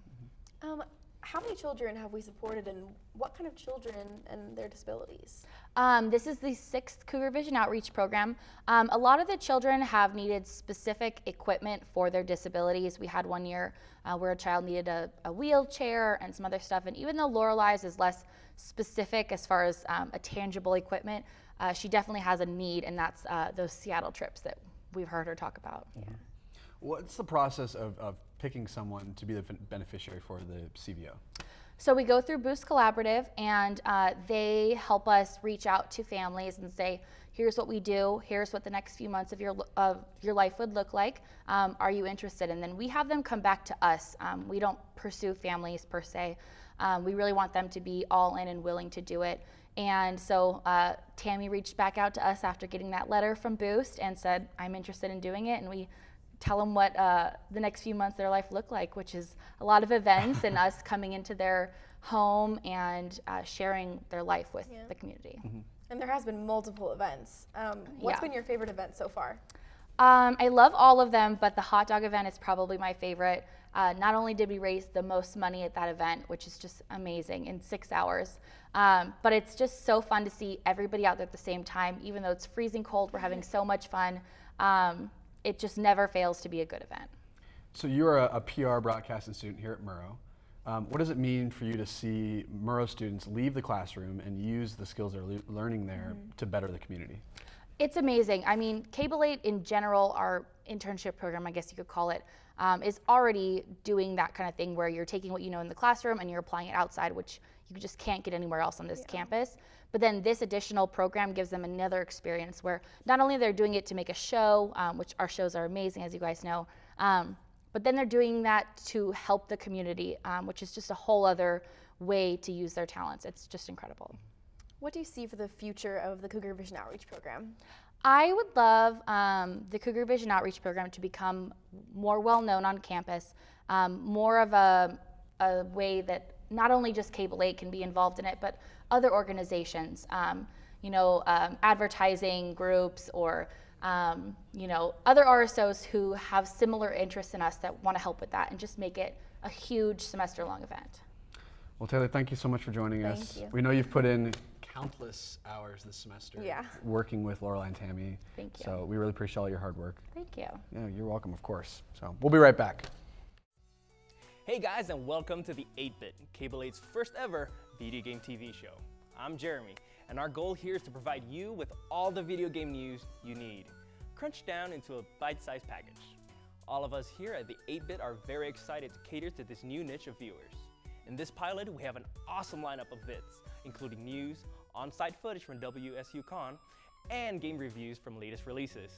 How many children have we supported, and what kind of children and their disabilities? This is the 6th Cougar Vision Outreach Program. A lot of the children have needed specific equipment for their disabilities. We had one year where a child needed a wheelchair and some other stuff, and even though Lorelei's is less specific as far as a tangible equipment, she definitely has a need, and that's those Seattle trips that we've heard her talk about. Yeah. What's the process of picking someone to be the beneficiary for the CVO? So we go through Boost Collaborative, and they help us reach out to families and say, here's what we do, here's what the next few months of your life would look like. Are you interested? And then we have them come back to us. We don't pursue families per se. We really want them to be all in and willing to do it. And so Tammy reached back out to us after getting that letter from Boost and said, I'm interested in doing it. And we tell them what the next few months of their life look like, which is a lot of events and us coming into their home and sharing their life with the community. Mm-hmm. And there has been multiple events. What's been your favorite event so far? I love all of them, but the hot dog event is probably my favorite. Not only did we raise the most money at that event, which is just amazing, in 6 hours, but it's just so fun to see everybody out there at the same time. Even though it's freezing cold, we're having so much fun. It just never fails to be a good event. So you're a PR broadcasting student here at Murrow. What does it mean for you to see Murrow students leave the classroom and use the skills they're learning there to better the community? It's amazing. I mean, Cable 8 in general, our internship program, I guess you could call it, is already doing that kind of thing where you're taking what you know in the classroom and you're applying it outside, which you just can't get anywhere else on this campus. But then this additional program gives them another experience where not only they're doing it to make a show, which our shows are amazing, as you guys know, but then they're doing that to help the community, which is just a whole other way to use their talents. It's just incredible. What do you see for the future of the Cougar Vision Outreach Program? I would love the Cougar Vision Outreach Program to become more well-known on campus, more of a way that not only just Cable 8 can be involved in it, but other organizations, advertising groups or other RSOs who have similar interests in us that want to help with that and just make it a huge semester-long event. Well, Taylor, thank you so much for joining us. Thank you. We know you've put in countless hours this semester working with Lorelei and Tammy. Thank you. So we really appreciate all your hard work. Thank you. Yeah, you're welcome, of course. So we'll be right back. Hey guys, and welcome to the 8-Bit, Cable 8's first ever video game TV show. I'm Jeremy, and our goal here is to provide you with all the video game news you need, crunched down into a bite-sized package. All of us here at the 8-Bit are very excited to cater to this new niche of viewers. In this pilot, we have an awesome lineup of bits, including news, on-site footage from WSUCon, and game reviews from latest releases.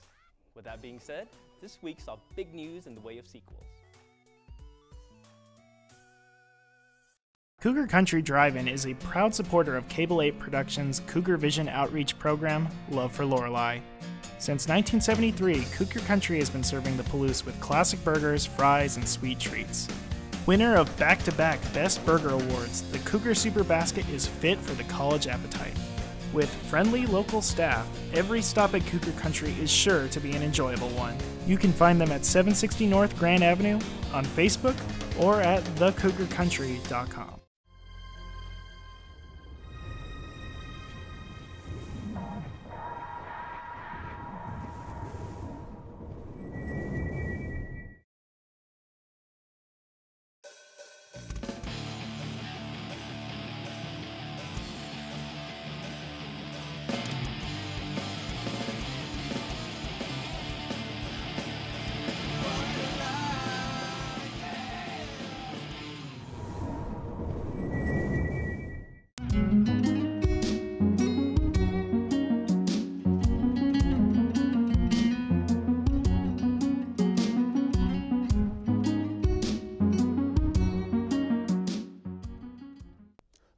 With that being said, this week saw big news in the way of sequels. Cougar Country Drive-In is a proud supporter of Cable 8 Productions' Cougar Vision outreach program, Love for Lorelei. Since 1973, Cougar Country has been serving the Palouse with classic burgers, fries, and sweet treats. Winner of back-to-back Best Burger Awards, the Cougar Super Basket is fit for the college appetite. With friendly local staff, every stop at Cougar Country is sure to be an enjoyable one. You can find them at 760 North Grand Avenue, on Facebook, or at thecougarcountry.com.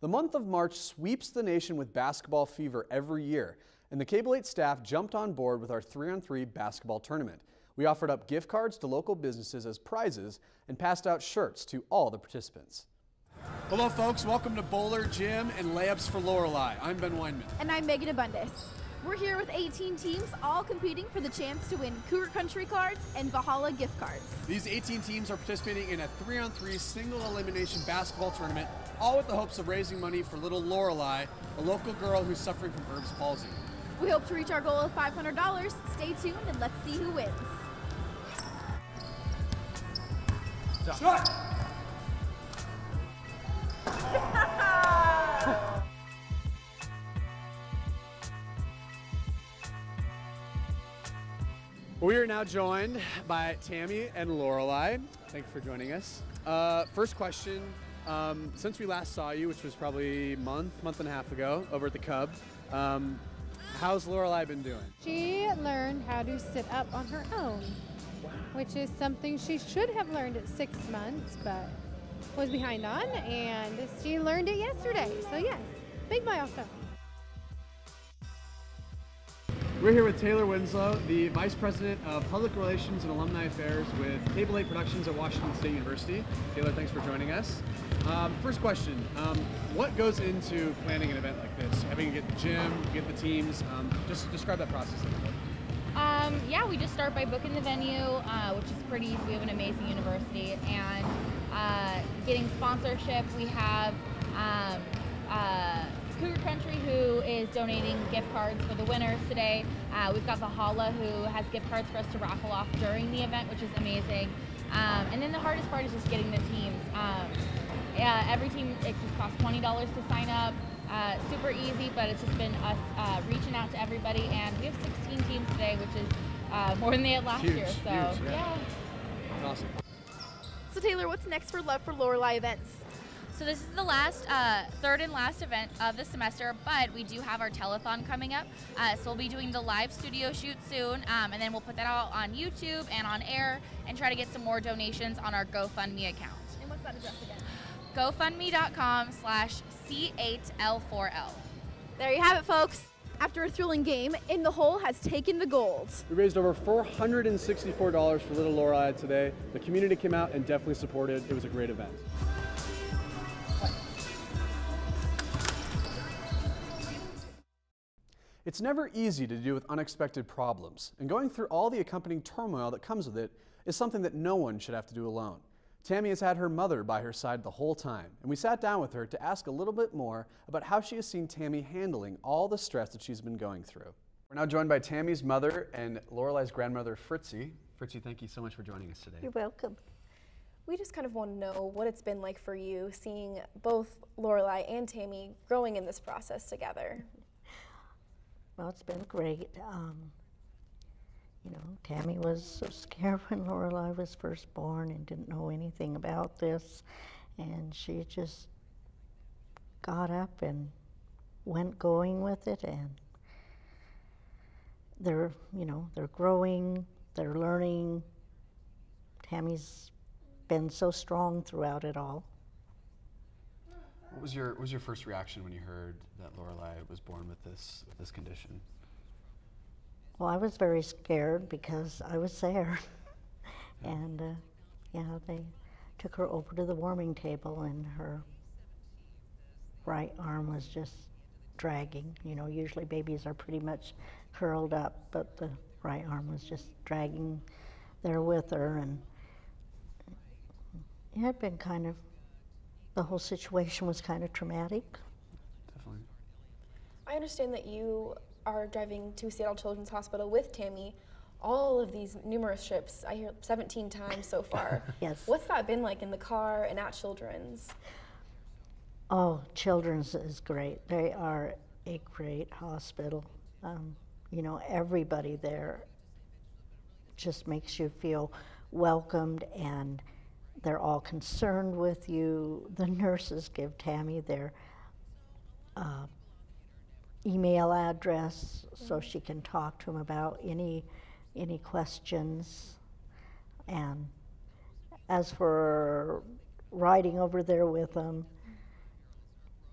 The month of March sweeps the nation with basketball fever every year, and the Cable 8 staff jumped on board with our 3-on-3 basketball tournament. We offered up gift cards to local businesses as prizes and passed out shirts to all the participants. Hello folks, welcome to Bowler, Gym, and Layups for Lorelei. I'm Ben Weinman. And I'm Megan Abundis. We're here with 18 teams, all competing for the chance to win Cougar Country cards and Valhalla gift cards. These 18 teams are participating in a 3-on-3 single elimination basketball tournament, all with the hopes of raising money for little Lorelei, a local girl who's suffering from Erb's palsy. We hope to reach our goal of $500. Stay tuned and let's see who wins. Shot! We are now joined by Tammy and Lorelei. Thank you for joining us. First question, since we last saw you, which was probably a month and a half ago over at the Cub, how's Lorelei been doing? She learned how to sit up on her own, which is something she should have learned at 6 months, but was behind on, and she learned it yesterday. So yes, big milestone. We're here with Taylor Winslow, the Vice President of Public Relations and Alumni Affairs with Cable 8 Productions at Washington State University. Taylor, thanks for joining us. First question, what goes into planning an event like this? Having to get the gym, get the teams, just describe that process a little bit. Yeah, we just start by booking the venue, which is pretty easy. We have an amazing university, and getting sponsorship. We have Cougar Country, who is donating gift cards for the winners today. We've got Valhalla, who has gift cards for us to raffle off during the event, which is amazing. And then the hardest part is just getting the teams. Every team, it just costs $20 to sign up. Super easy, but it's just been us reaching out to everybody, and we have 16 teams today, which is more than they had last year. So huge, yeah. That's awesome. So Taylor, what's next for Love for Lorelei events? So this is the last, third and last event of the semester, but we do have our telethon coming up. So we'll be doing the live studio shoot soon, and then we'll put that out on YouTube and on air and try to get some more donations on our GoFundMe account. And what's that address again? GoFundMe.com/C8L4L. There you have it, folks. After a thrilling game, In the Hole has taken the gold. We raised over $464 for little Lorelei today. The community came out and definitely supported. It was a great event. It's never easy to deal with unexpected problems, and going through all the accompanying turmoil that comes with it is something that no one should have to do alone. Tammy has had her mother by her side the whole time, and we sat down with her to ask a little bit more about how she has seen Tammy handling all the stress that she's been going through. We're now joined by Tammy's mother and Lorelei's grandmother, Fritzy. Fritzy, thank you so much for joining us today. You're welcome. We just kind of want to know what it's been like for you seeing both Lorelei and Tammy growing in this process together. Well, it's been great. You know, Tammy was so scared when Lorelei was first born and didn't know anything about this, and she just got up and went going with it, and they're, you know, they're growing, they're learning. Tammy's been so strong throughout it all. What was your first reaction when you heard that Lorelei was born with this condition? Well, I was very scared because I was there. And yeah, they took her over to the warming table and her right arm was just dragging. You know, usually babies are pretty much curled up, but the right arm was just dragging there with her. And it had been kind of, the whole situation was kind of traumatic. Definitely. I understand that you are driving to Seattle Children's Hospital with Tammy all of these numerous trips. I hear 17 times so far. Yes. What's that been like in the car and at Children's? Oh, Children's is great. They are a great hospital. You know, everybody there just makes you feel welcomed, and they're all concerned with you. The nurses give Tammy their email address so she can talk to them about any questions. And as for riding over there with them,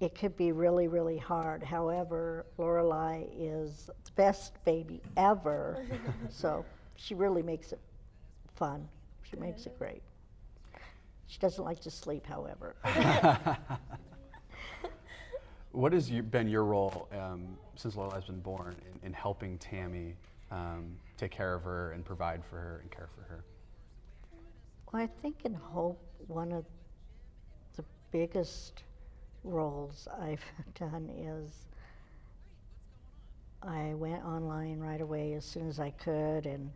it could be really, really hard. However, Lorelei is the best baby ever, so she really makes it fun. She makes it great. She doesn't like to sleep, however. What has been your role since Lorelei's been born in helping Tammy take care of her and provide for her and care for her? Well, I think in Hope, one of the biggest roles I've done is I went online right away as soon as I could and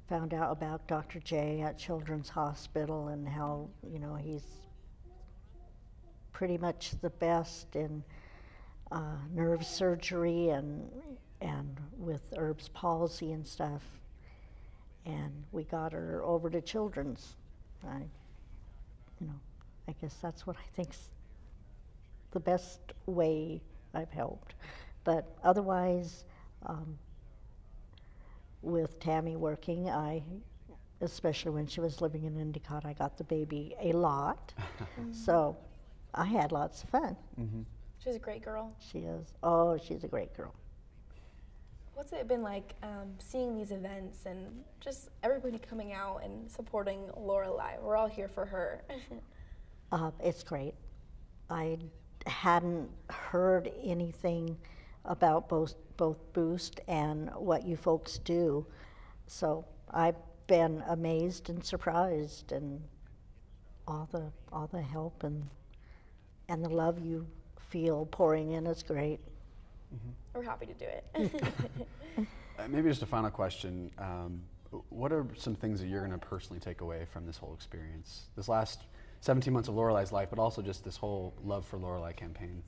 found out about Dr. J at Children's Hospital and how, you know, he's pretty much the best in nerve surgery and with Erb's palsy and stuff. And we got her over to Children's. You know, I guess that's what I think's the best way I've helped. But otherwise, with Tammy working, especially when she was living in Endicott, I got the baby a lot. So I had lots of fun. Mm-hmm. She's a great girl. She is. Oh, she's a great girl. What's it been like seeing these events and just everybody coming out and supporting Lorelei? We're all here for her. It's great. I hadn't heard anything about both Boost and what you folks do, so I've been amazed and surprised, and all the help and the love you feel pouring in is great. Mm-hmm. We're happy to do it. Maybe just a final question. What are some things that you're going to personally take away from this whole experience? This last 17 months of Lorelei's life, but also just this whole Love for Lorelei campaign.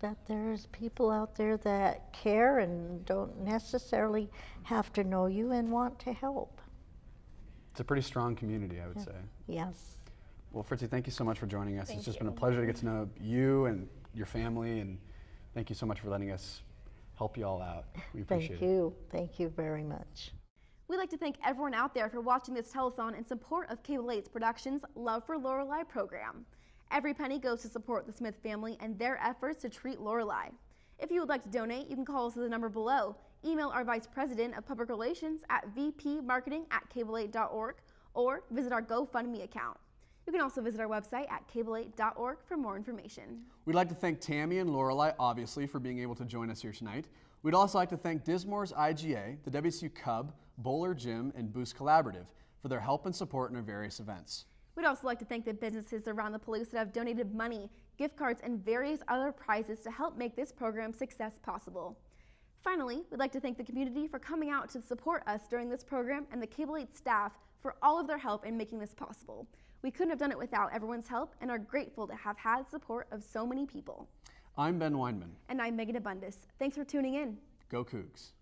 That there's people out there that care and don't necessarily have to know you and want to help. It's a pretty strong community, I would say. Yes. Well, Fritzy, thank you so much for joining us. Thank It's just you. been a pleasure to get to know you and your family, and thank you so much for letting us help you all out. We appreciate it. Thank you very much. We'd like to thank everyone out there for watching this telethon in support of Cable 8's Productions Love for Lorelei program. Every penny goes to support the Smith family and their efforts to treat Lorelei. If you would like to donate, you can call us at the number below, email our Vice President of Public Relations at vpmarketing@cable8.org, or visit our GoFundMe account. You can also visit our website at cable8.org for more information. We'd like to thank Tammy and Lorelei, obviously, for being able to join us here tonight. We'd also like to thank Dismore's IGA, the WSU Cub, Bowler Gym, and Boost Collaborative for their help and support in our various events. We'd also like to thank the businesses around the Palouse that have donated money, gift cards, and various other prizes to help make this program's success possible. Finally, we'd like to thank the community for coming out to support us during this program and the Cable 8 staff for all of their help in making this possible. We couldn't have done it without everyone's help and are grateful to have had support of so many people. I'm Ben Weinman. And I'm Megan Abundis. Thanks for tuning in. Go Cougs.